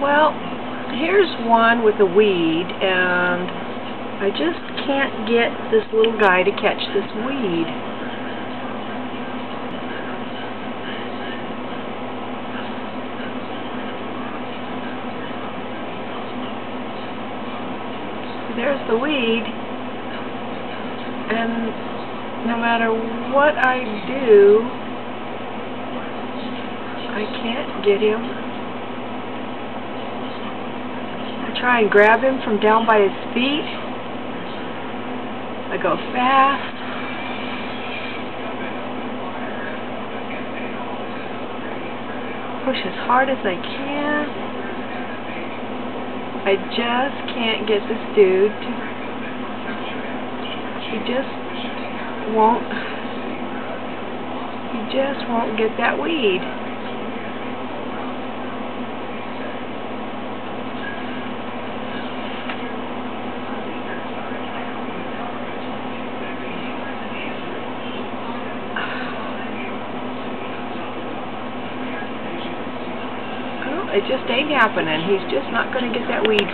Well, here's one with a weed, and I just can't get this little guy to catch this weed. There's the weed, and no matter what I do, I can't get him. I try and grab him from down by his feet. I go fast. Push as hard as I can. I just can't get this dude to... He just won't get that weed. It just ain't happening. He's just not going to get that weed.